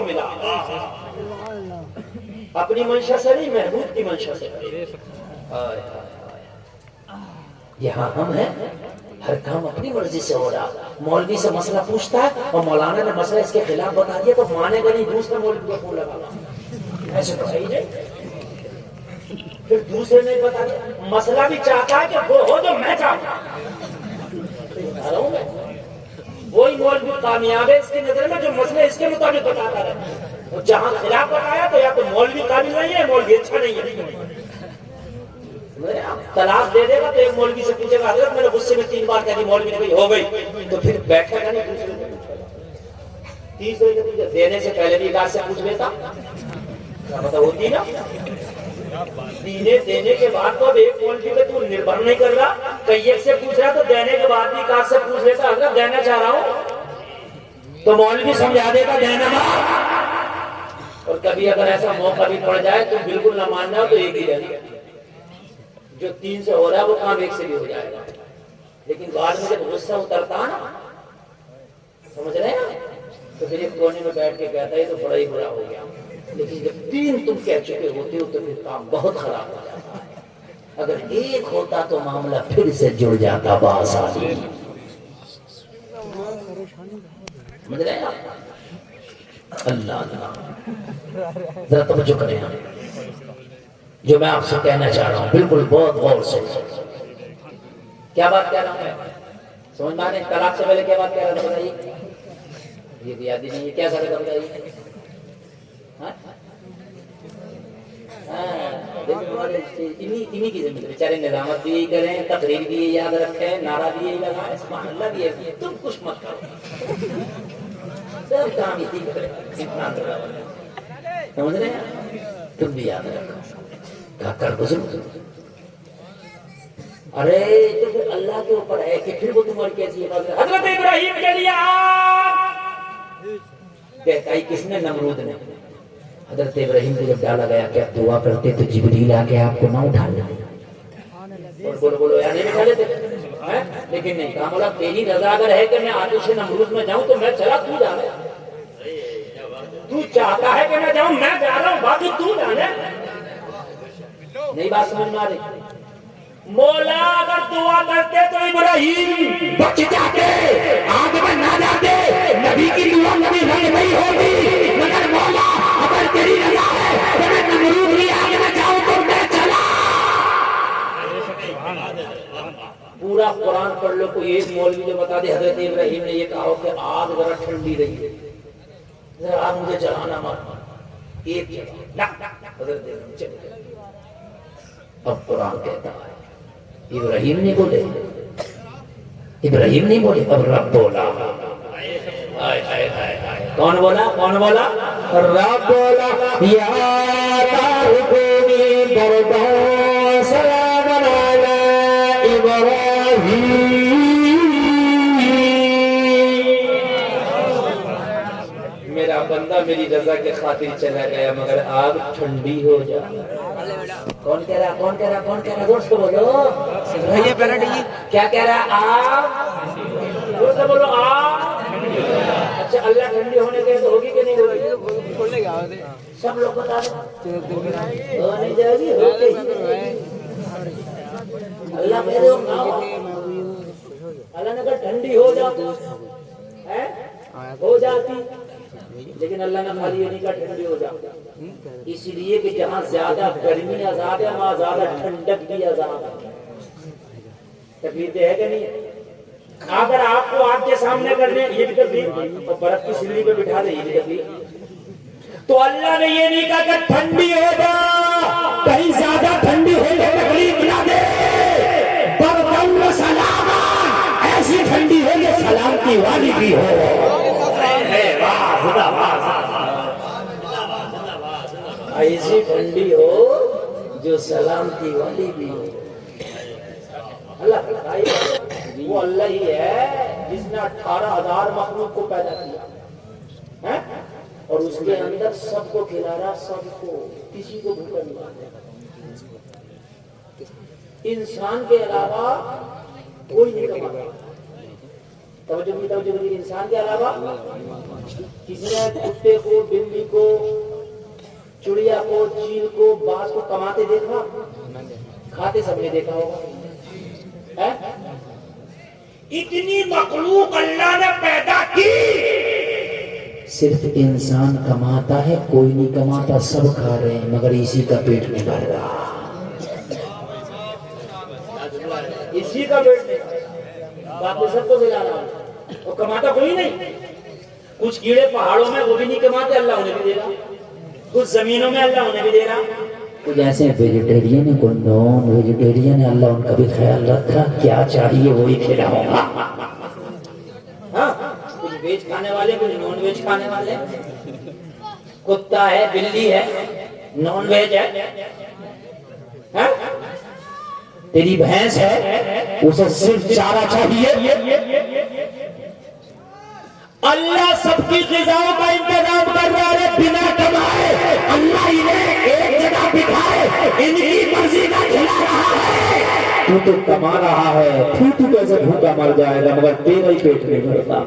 ملا، اپنی منشا سے نہیں، محبوب کی منشا سے۔ یہاں ہم ہیں، ہر کام اپنی مرضی سے ہو رہا، مولوی سے مسئلہ پوچھتا ہے اور مولانا نے مسئلہ اس کے خلاف بتا دیا تو مانے گا نہیں، دوسرے مولوی کو فون لگا، ایسے تو صحیح نہیں۔ پھر دوسرے نے بتا دیا، مسئلہ بھی چاہتا ہے کہ وہ ہو جو میں چاہتا ہوں، وہی مولوی کامیاب ہے اس کی نظر میں جو مسئلہ اس کے مطابق بتاتا رہتا ہے، اور جہاں خلاف بتایا تو یا تو مولوی قابل نہیں ہے، مولوی اچھا نہیں ہے۔ طلاق دے دے گا تو ایک مولوی سے پوچھے گا حضرت میں نے غصے میں 3 بار کہہ دی، مولوی نے کہی ہو گئی، تو پھر بیٹھے گا نہیں، دوسرے سے پوچھے گا، تیسرے سے پوچھے، دینے سے پہلے بھی ایک سے پوچھ لیتا، کیا پتہ ہوتی نا، دینے کے بعد تو اب ایک مولوی پہ تو نربھر نہیں کر رہا، کئی ایک سے پوچھ رہا تو دینے کے بعد بھی ایک سے پوچھ لیتا، حضرت دینا چاہ رہا ہوں، تو مولوی سمجھا دے گا دینا مت۔ اور کبھی اگر ایسا موقع بھی پڑ جائے تو بالکل نہ ماننا تو ایک ہی رہے، جو 3 سے ہو رہا ہے وہ کام 1 سے بھی ہو جائے گا، لیکن بعد میں جب غصہ اترتا نا، سمجھ رہے ہیں، تو پھر ایک کونے میں بیٹھ کے کہتا ہے تو بڑا ہی برا ہو گیا، لیکن جب 3 تم کہہ چکے ہوتے ہو تو پھر کام بہت خراب ہو جاتا ہے، اگر ایک ہوتا تو معاملہ پھر سے جڑ جاتا بآسانی۔ سمجھ رہے ہیں آپ؟ اللہ اللہ، ذرا توجہ کریں آپ، جو میں آپ سے کہنا چاہ رہا ہوں بالکل بہت غور سے، کیا بات کہہ رہا ہوں میں، سمجھ میں آنے؟ طلاق سے پہلے کیا بات کہہ رہا تھا بتائیے، یہ بھی یاد ہی نہیں ہے، کیا کرے گا بتائیے؟ انہی کی زمین بیچارے نظامت بھی یہی کریں، تقریر بھی یہی یاد رکھیں، نعرہ بھی یہی لگائیں، سبحان اللہ بھی یہی، تم کچھ مت کرو، سب کام یہی کریں، اتنا سمجھ رہے ہیں؟ تم بھی یاد رکھو، کیا کر گزرو، ارے تو پھر اللہ کے اوپر ہے کہ پھر وہ تمہاری کیسی ہے۔ حضرت ابراہیم کے لیے بہتائی کس نے؟ نمرود نے۔ حضرت ابراہیم کو جب ڈالا گیا کہ آپ دعا کرتے تو جبریل آ کے آپ کو نہ اٹھا لیتے، بولو یا نہیں اٹھا لیتے، لیکن نہیں کہا مولا تیری رضا اگر ہے کہ میں آتش نمرود میں جاؤں تو میں چلا، تو جانا، تو چاہتا ہے کہ میں جاؤں، میں جا رہا ہوں، باقی تو جانا۔ نہیں بات سمجھ میں آ رہی؟ مولا اگر دعا کرتے تو ابراہیم بچ جاتے، آگ میں نہ جاتے، نبی کی دعا کبھی رنگ نہیں ہوگی، مگر مولا اگر تیری رضا ہے تو میں نمرود کی آگ میں جاؤں تو میں چلا۔ پورا قرآن پڑھ لو، کوئی ایک مولوی جو بتا دے حضرت ابراہیم نے یہ کہا ہو کہ آگ ذرا ٹھنڈی رہی ہے، ذرا آگ مجھے جلانا مت، ایک حضرت چلے۔ اب قرآن کہتا ہے ابراہیم نہیں بولے، ابراہیم نہیں بولے، اب رب بولا، کون بولا؟ کون بولا؟ رب بولا، یا تارکونی بردا سلام علی ابراہیم، میرا بندہ میری رضا کے خاطر چلا گیا مگر آگ ٹھنڈی ہو جائے۔ کون کہہ رہا؟ کون کہہ رہا؟ کون کہہ رہا؟ دوست بولو، کیا کہہ رہا؟ آگ، دوست بولو آگ۔ اچھا اللہ ٹھنڈی ہونے کے تو ہوگی کہ نہیں ہوگی؟ سب لوگ بتا دیں، ہو نہیں جائے گی، ہوگی۔ اللہ کہہ رہے ہو اللہ نے کہا ٹھنڈی ہو جاتی، ہو جاتی، لیکن اللہ نے خالی یہ نہیں کہا ٹھنڈی ہو جاتی، اس لیے کہ جہاں زیادہ گرمی آزاد ہے وہاں زیادہ ٹھنڈک بھی آزاد ہے۔ تکلیف ہے کہ نہیں؟ اگر آپ کو آپ کے سامنے کرنے یہ بھی تکلیف، اور برف کی سیڑھی پہ بٹھا دے یہ بھی تکلیف، تو اللہ نے یہ نہیں کہا کہ ٹھنڈی ہو جا، کہیں زیادہ ٹھنڈی ہو تو تکلیف نہ دے، بردن سلام، ایسی ٹھنڈی ہو یہ سلامتی والی بھی ہو، ایسی ٹھنڈی ہو جو سلامتی والی بھی ہو۔ اللہ وہ اللہ ہی ہے جس نے 18,000 مخلوق کو پیدا کیا اور اس کے اندر سب کو کھلا رہا، سب کو، کسی کو بھوکا نہیں مارتا۔ انسان کے علاوہ کوئی نہیں کماتا، توجہ کی انسان کے علاوہ کسی نے کتے کو، بلی کو، چڑیا کو، چیل کو، باز کو کماتے دیکھا؟ کھاتے سب نے دیکھا ہوگا. اتنی مخلوق اللہ نے پیدا کی، صرف انسان کماتا ہے، کوئی نہیں کماتا، سب کھا رہے ہیں مگر اسی کا پیٹ نہیں بھر رہا. اسی کا پیٹ نہیں بھر رہا، باقی سب کو کھلا رہا ہے، وہ کماتا کوئی نہیں. کچھ کیڑے پہاڑوں میں وہ بھی نہیں کماتے، اللہ انہیں بھی دے رہا. کچھ زمینوں میں اللہ انہیں بھی دے رہا. کچھ ایسے ویجیٹیرین ہیں، کوئی نان ویجیٹیرین ہے، اللہ ان کا بھی خیال رکھا، کیا چاہیے وہی کھلاؤں گا. ہاں، کچھ ویج کھانے والے، کچھ نان ویج کھانے والے. کتا ہے، بلی ہے، نان ویج ہے. تیری بھینس ہے، اسے صرف چارہ چاہیے. اللہ سب کی غذاؤں کا انتظام کر رہا ہے بنا کمائے. اللہ انہیں ایک جگہ بٹھائے، ان کی مرضی کا کھلا رہا ہے. تو کما رہا ہے، پھر تو کیسے بھوکا مر جائے گا مگر تیرا ہی پیٹ نہیں بھرتا.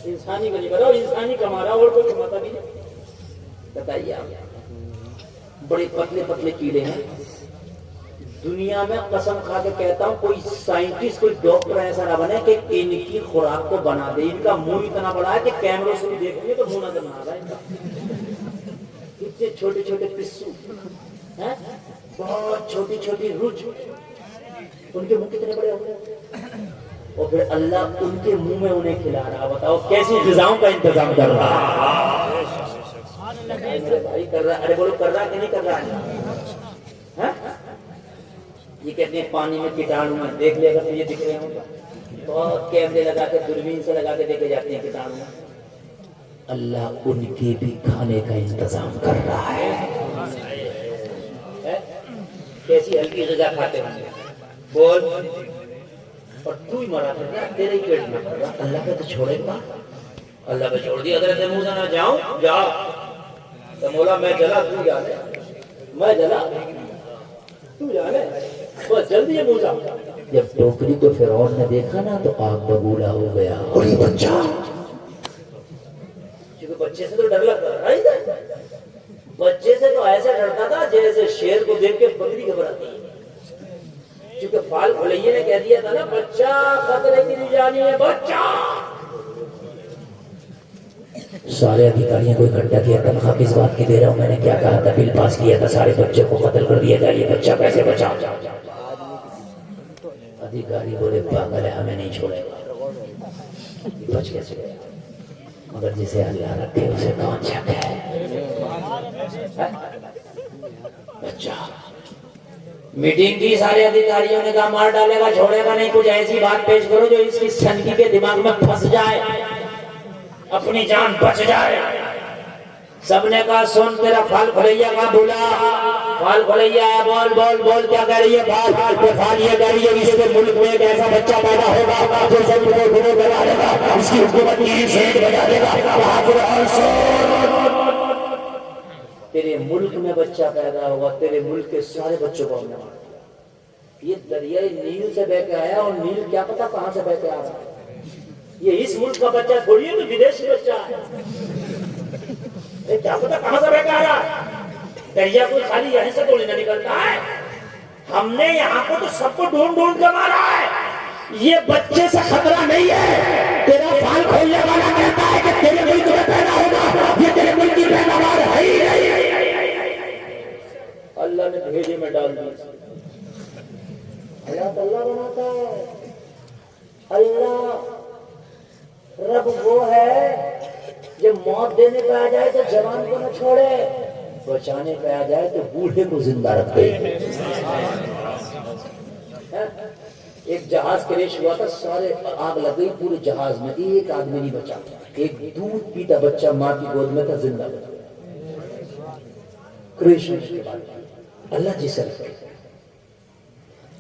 انسانی کا نہیں بھرا، انسانی کما رہا اور کوئی کماتا بھی نہیں. بتائیے آپ، بڑے پتلے پتلے کیڑے ہیں دنیا میں. قسم کھا کے کہتا ہوں کوئی سائنٹسٹ، کوئی ڈاکٹر ایسا نہ بنے کہ ان کی خوراک کو بنا دے. ان کا منہ اتنا بڑا ہے کہ کیمروں سے بھی دیکھیں گے تو منہ نظر نہ آ رہا ہے. اتنے چھوٹے چھوٹے پسو، بہت چھوٹی چھوٹی رج، ان کے منہ کتنے بڑے ہوتے ہیں. اور پھر اللہ ان کے منہ میں انہیں کھلا رہا. بتاؤ کیسی غذاؤں کا انتظام کر رہا ہے. بھائی کر رہا، ارے بولو کر رہا کہ نہیں کر رہا ہے. یہ کہتے ہیں پانی میں کیٹانو میں دیکھ لے گا تو یہ دکھ رہے ہوں. بہت کیمرے لگا کے، دوربین سے لگا کے دیکھے جاتے ہیں کیٹانو. اللہ ان کے بھی کھانے کا انتظام کر رہا ہے. کیسی ہلکی غذا کھاتے ہیں بول. اور تو ہی مرا کرتا ہے، تیرے ہی پیٹ میں کر رہا. اللہ کا تو چھوڑے گا، اللہ کا چھوڑ دیا. حضرت موسیٰ نہ جاؤں جا تو مولا میں جلا تو جا لے، میں جلا تو جا لے، بس جلدی ہے موسیٰ. جب ٹوکری کو فرعون نے دیکھا نا تو آگ ببولا ہو گیا. اور یہ بچہ، کیونکہ بچے سے تو ڈر لگتا ہے، بچے سے تو ایسا ڈرتا تھا جیسے شیر کو دیکھ کے بکری گھبراتی ہے. کیونکہ فال بھلائیے نے کہہ دیا تھا نا بچہ خطرے کی نشانی ہے، بچہ. سارے ادھیکاریوں کو اکٹھا کیا. تنخواہ کس بات کی دے رہا ہوں؟ میں نے کیا کہا تھا؟ بل پاس کیا تھا سارے بچے کو قتل کر دیا جائے، بچہ کیسے بچا؟ ادھیکاری بولے پاگل ہے، ہمیں نہیں چھوڑے گا. بچ کیسے گیا؟ مگر جسے اللہ رکھے اسے کون شک ہے. بچہ میٹنگ کی، سارے ادھیکاریوں نے کہا مار ڈالے گا، چھوڑے گا نہیں. کچھ ایسی بات پیش کرو جو اس کی سنکی کے دماغ میں پھنس جائے، اپنی جان بچ جائے. سب نے کہا سن تیرا پھال کھلیا کا بولا. پھال کھلیا ہے، بول بول بول کیا کہہ رہی ہے؟ پھال یہ کہہ رہی ہے اس کے ملک میں ایک ایسا بچہ پیدا ہوگا جو سب کو گروہ بنا دے گا، اس کی حکومت کی سیٹ بجا دے گا. تیرے ملک میں بچہ پیدا ہوگا، تیرے ملک کے سارے بچوں کو ہم نے مارا. یہ دریائے نیل سے بہ کے آیا، اور نیل کیا پتا کہاں سے بہ کے آ رہا ہے. یہ اس ملک کا بچہ تھوڑی ہے، تو ودیشی بچہ ہے. کیا پتا کہاں سے بہ کے آ رہا ہے. دریا کوئی خالی یہیں سے تھوڑی نہ نکلتا ہے. ہم نے یہاں کو تو سب کو ڈھونڈ ڈھونڈ کے مارا ہے. یہ بچے سے خطرہ نہیں ہے. تیرا پھال کھولنے والا کہتا ہے کہ تیرے ملک میں پیدا ہوگا، یہ تیرے ملک کی پیداوار ہے ہی نہیں. اللہ نے بھیجے میں ڈال دی. اللہ بناتا ہے. اللہ رب وہ ہے جب موت دینے پہ آ جائے تو جوان کو نہ چھوڑے، بچانے پہ آ جائے تو بوڑھے کو زندہ رکھ دے. ایک جہاز کریش ہوا تھا، سارے آگ لگ گئی پورے جہاز میں، ایک آدمی نہیں بچا. ایک دودھ پیتا بچہ ماں کی گود میں تھا، زندہ بچا. کریش ہونے کے بعد اللہ جسے رکھے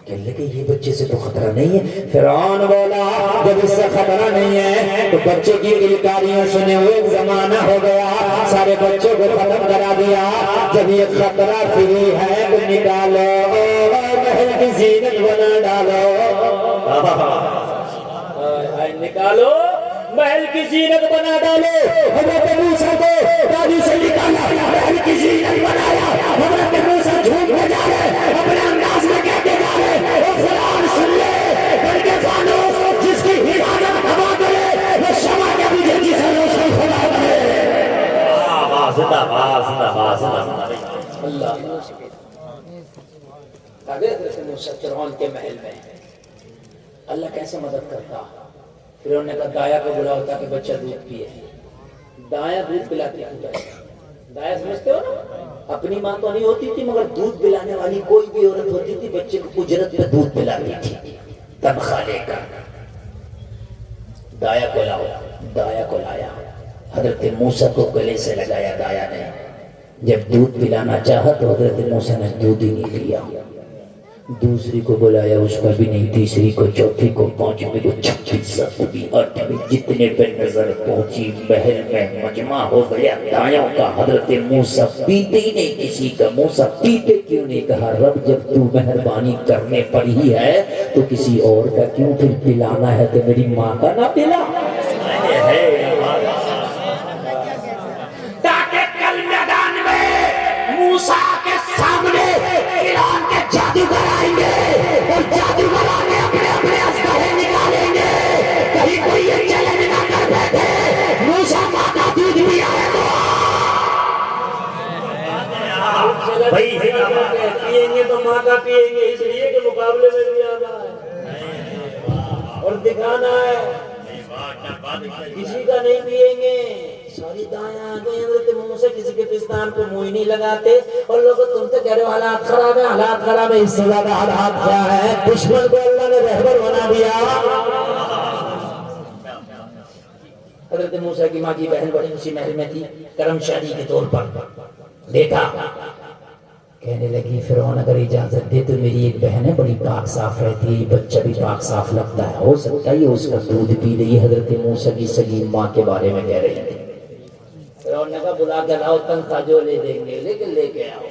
کہ یہ بچے سے تو خطرہ نہیں ہے. فرعون بولا جب اس سے خطرہ نہیں ہے تو بچے کی گلکاریوں سنے ہوئے ایک زمانہ ہو گیا، سارے بچوں کو ختم کرا دیا. جب یہ خطرہ فری ہے تو نکالو، محل کی زینت بنا ڈالو. نکالو محل کی زینت بنا ڈالو حضرت موسیٰ کو وادی سے نکالا محل کی زینت بنایا حضرت موسیٰ جھوٹ بجا رہے اپنے انداز میں کہتے جا رہے وہ قرآن سن لے بلکہ فانوس جس کی حفاظت ہوا کرے وہ شمع کے بجھے کی سے روشن خدا کرے اللہ حضرت موسیٰ فرعون کے محل میں اللہ کیسے مدد کرتا پھر انہوں نے کہا دایا کو بلاؤ تاکہ بچہ دودھ پیے دایا دودھ پلاتی تھی دایا سمجھتے ہو نا اپنی ماں تو نہیں ہوتی تھی مگر دودھ پلانے والی کوئی بھی عورت ہوتی تھی بچے کو اجرت پہ دودھ پلاتی تھی تنخواہ لے کر دایا کو لاؤ دایا کو لایا حضرت موسیٰ کو گلے سے لگایا دایا نے جب دودھ پلانا چاہا تو حضرت موسیٰ نے دودھ ہی نہیں لیا دوسری کو بلایا اس کا بھی نہیں تیسری کو چوتھی کو پانچویں کو چھٹی ساتویں آٹھویں جتنے پہ نظر پہنچی محل میں مجمع ہو گیا دایوں کا حضرت موسیٰ پیتے ہی نہیں کسی کا موسیٰ پیتے کیوں نہیں کہا رب جب تو مہربانی کرنے پر ہی ہے تو کسی اور کا کیوں پھر پلانا ہے تو میری ماں کا نہ پلا تاکہ کل میدان میں موسیٰ کے سامنے فرعون کے جادوگر آئیں گے اور جادوگروں نے اپنے اپنے اسلحے نکالیں گے کہیں کوئی یہ چیلنج نہ کر بیٹھے موسیٰ ماں کا دودھ بھی آئے گا بھائی پیئیں گے تو ماں کا پیئیں گے اس لیے کہ مقابلے میں بھی آنا ہے اور دکھانا ہے کسی کا نہیں پیئیں گے ساری دائیں آگئے حضرت موسیٰ کسی کے پستان کو منہ نہیں لگاتے اور لوگوں تم تو کہہ رہے ہو حالات خراب ہے اس سے زیادہ حالات کیا ہے دشمن کو اللہ نے رہبر بنا دیا حضرت موسیٰ کی ماں کی بہن بڑی اسی محل میں تھی کرم شادی کے طور پر دیکھا کہنے لگی فرعون اگر اجازت دے تو میری ایک بہن ہے بڑی پاک صاف رہتی ہے بچہ بھی پاک صاف لگتا ہے ہو سکتا ہے اس کا دودھ پی رہی حضرت موسیٰ کی سگی ماں کے بارے میں کہہ رہی تھی فرعون نے کہا بلا کر لاؤ تنخواہ جو لے دیں گے لیکن لے کے آؤ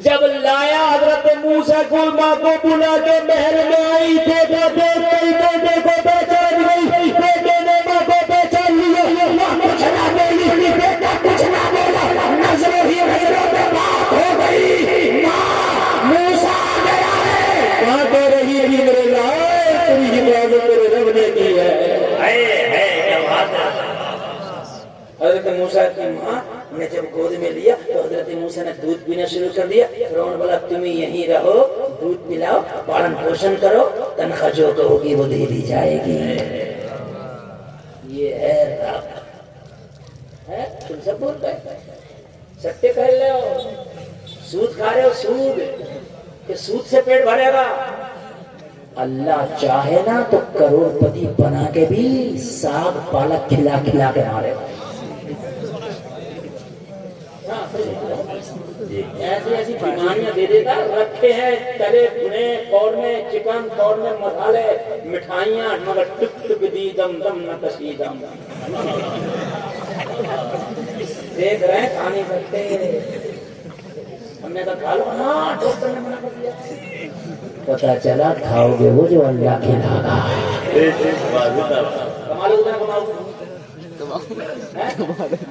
جب لایا حضرت موسیٰ کو ماں کو بلا کے محل میں آئی دیکھا بیٹے کو پہچان گئی بیٹے نے ماں کو پہچان لیا ماں کچھ نہ بولی بیٹا کچھ نہ بولا نظروں ہی نظروں پہ بات ہو گئی ماں موسیٰ آ گیا ہے کہاں کہہ رہی ہے میرے لائے تیری حفاظت میرے رب نے کی ہے حضرت موسیٰ کی ماں نے جب گود میں لیا تو حضرت موسیٰ نے دودھ پینا شروع کر دیا فرعون بولا تم یہیں رہو دودھ پلاؤ پالن پوشن کرو تنخواہ جو کہوگی وہ دے دی جائے گی یہ ہے رب ہے تم سب بول گئے سٹے کھیل رہے ہو سود کھا رہے ہو سود کہ سود سے پیٹ بھرے گا اللہ چاہے نا تو کروڑ پتی بنا کے بھی ساگ پالک کھلا کھلا کے مارے گا ایسی ایسی بیماریاں دے دیتا رکھے ہیں تلے بھنے قورمے چکن قورمے مسالے مٹھائیاں مگر ٹک ٹک دی دم دم نہ کشی دم دیکھ رہے ہیں کھا نہیں سکتے ہم نے کہا کھا لو ہاں ڈاکٹر نے منع کر دیا پتا چلا کھاؤ گے وہ جو اللہ کھلا گا کمالو اتنا کماؤ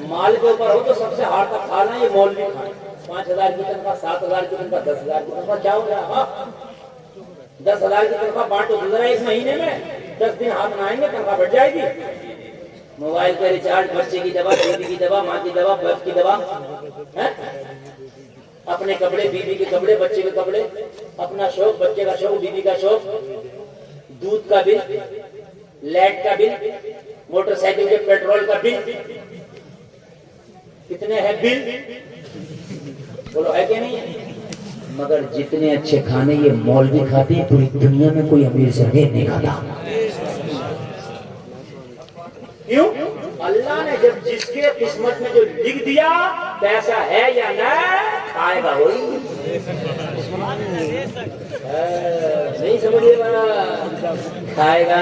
مال کے اوپر ہو تو سب سے ہارڈ تک کھانا یہ مولوی کھائیں 5,000 کی تنخواہ 7,000 کی تنخواہ 10,000 کی تنخواہ جاؤ گا 10,000 کی تنخواہ بانٹو گزرا اس مہینے میں 10 دن ہاتھ نہ آئیں گے تنخواہ بڑھ جائے گی موبائل کا ریچارج بچے کی دوا بیوی کی دوا ماں کی دوا باپ کی دوا اپنے کپڑے بیوی کے کپڑے بچے کے کپڑے اپنا شوق بچے کا شوق بیوی کا شوق دودھ کا بل لائٹ کا بل موٹر سائیکل کے پیٹرول کا بل کتنے ہے بل بولو ہے کہ نہیں ہے مگر جتنے اچھے کھانے یہ مولوی کھاتے ہیں پوری دنیا میں کوئی امیر زمین نہیں کھاتا کیوں اللہ نے جب جس کے قسمت میں جو لکھ دیا پیسہ ہے یا نہ کھائے گا وہی نہیں سمجھے گا کھائے گا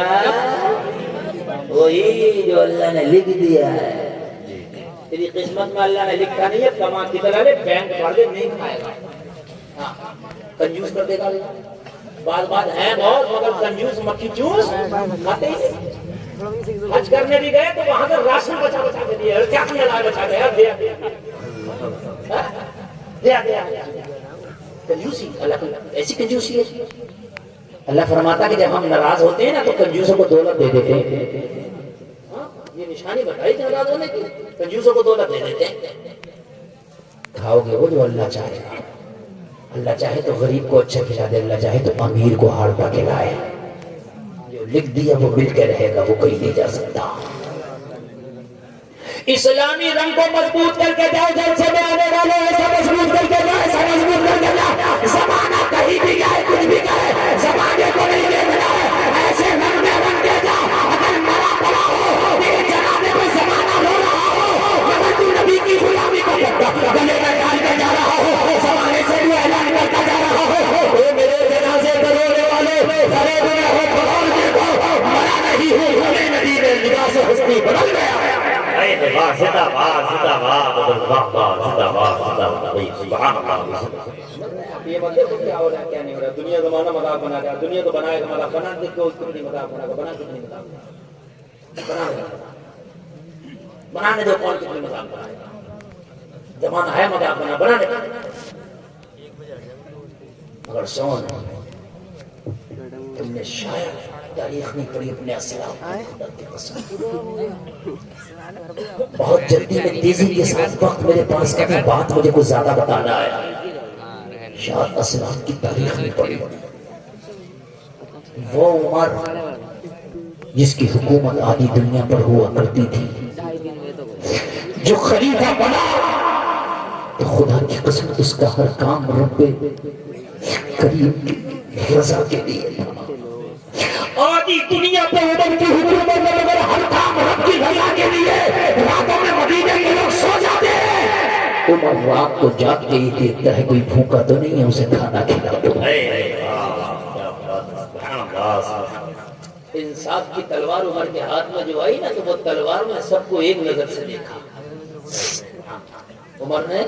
وہی جو اللہ نے لکھ دیا ہے تیری قسمت میں اللہ نے لکھا نہیں ہے کما کتنا لے بینک بھر دے نہیں کھائے گا کنجوس کر دے گا بات ہے بہت مگر کنجوس مکھی چوس کھاتے ہی نہیں. حج کرنے بھی گئے تو وہاں سے راشن بچا کے دیے. کیا کرنے لائے بچا کے یار دیا کنجوسی. اللہ ایسی کنجوسی ہے. اللہ فرماتا کہ جب ہم ناراض ہوتے ہیں نا تو کنجوسوں کو دولت دے دیتے ہیں. یہ نشانی بتائی کہ ناراض ہونے کی. کنجوسوں کو دولت دے دیتے ہیں. کھاؤ گے وہ جو اللہ چاہے. اللہ چاہے تو غریب کو اچھا کھلا دے, اللہ چاہے تو امیر کو ہاڑ پا کھلائے. جو لکھ دیا وہ مل کے رہے گا, وہ کہیں نہیں جا سکتا. اسلامی رنگ کو مضبوط کر کے جاؤ. جلسے میں آنے والے ایسا مضبوط کر کے جاؤ, ایسا مضبوط کر کے جاؤ. زمانہ کہیں بھی جائے کچھ بھی کہے, زمانے کو نہیں دیکھنا ہے. ایسے رنگ میں رنگ کے جاؤ. اگر مرا پڑا ہو تیرے جنازے میں زمانہ رو رہا ہو, اگر تو نبی کی غلامی کو گلے میں ڈال کے جا رہا ہو, زمانے سے بھی اعلان کرتا جا رہا ہو, تو میرے جنازے پر رونے والے کھڑے ہوئے ہو تو اور دیکھو, مرا نہیں ہوں, ہمیں نبی نے لباس حسنی بدل گیا. یہ بندے کو کیا ہو رہا ہے کیا نہیں ہو رہا. دنیا زمانہ مذاق بنا رہا ہے. دنیا تو بنائے گا مذاق. بنا دیکھو کتنی مذاق بنا گا. بنا کتنی مذاق بنانے دو. کون کتنی مذاق بنائے گا. زمانہ ہے مذاق بنانے مگر سون تم نے شاید تاریخ نہیں پڑھی اپنے اسلاف خدا کی قسم. بہت جلدی میں تیزی کے ساتھ وقت میرے پاس کا بات مجھے کچھ زیادہ بتانا ہے. شاید اسلاف کی تاریخ نہیں پڑھی. وہ عمر جس کی حکومت آدھی دنیا پر ہوا کرتی تھی, جو خلیفہ بنا تو خدا کی قسم اس کا ہر کام رب کریم کی رضا کے لیے تھا. آدھی دنیا پہ عمر کی حکومت میں مگر ہر کام رب کی رضا کے لیے. راتوں میں مدینے کے لوگ سو جاتے ہیں, عمر رات کو جاگ کے ہی دیکھتا ہے کوئی بھوکا تو نہیں ہے, اسے کھانا کھلا دو. انصاف کی تلوار عمر کے ہاتھ میں جو آئی نا تو وہ تلوار میں سب کو ایک نظر سے دیکھا. عمر نے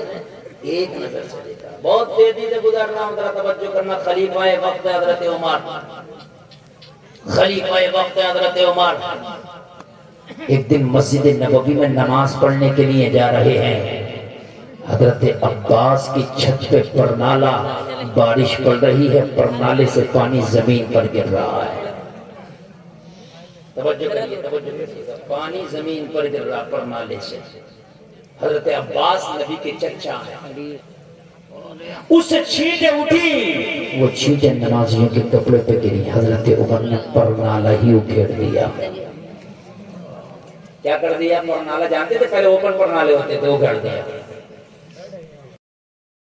ایک نظر سے دیکھا. بہت تیزی سے گزرنا, ذرا توجہ کرنا. خلیفہ وقت حضرت عمر, خلیفہ وقت حضرت عمر ایک دن مسجد نبوی میں نماز پڑھنے کے لیے جا رہے ہیں. حضرت عباس کی چھت پہ پرنالہ, بارش پڑ رہی ہے, پرنالے سے پانی زمین پر گر رہا ہے. توجہ کریے, توجہ کریے. پانی زمین پر گر رہا پرنالے سے. حضرت عباس نبی کے چچا ہیں. اس سے چھینٹیں اٹھی, وہ چھینٹیں نمازیوں کے کپڑے پہ گری. حضرت عمر نے پرنالہ ہی اکھیڑ دیا. کیا کر دیا؟ پرنالہ جانتے تھے پہلے اوپن پرنالے ہوتے تھے, وہ اکھیڑ دیا.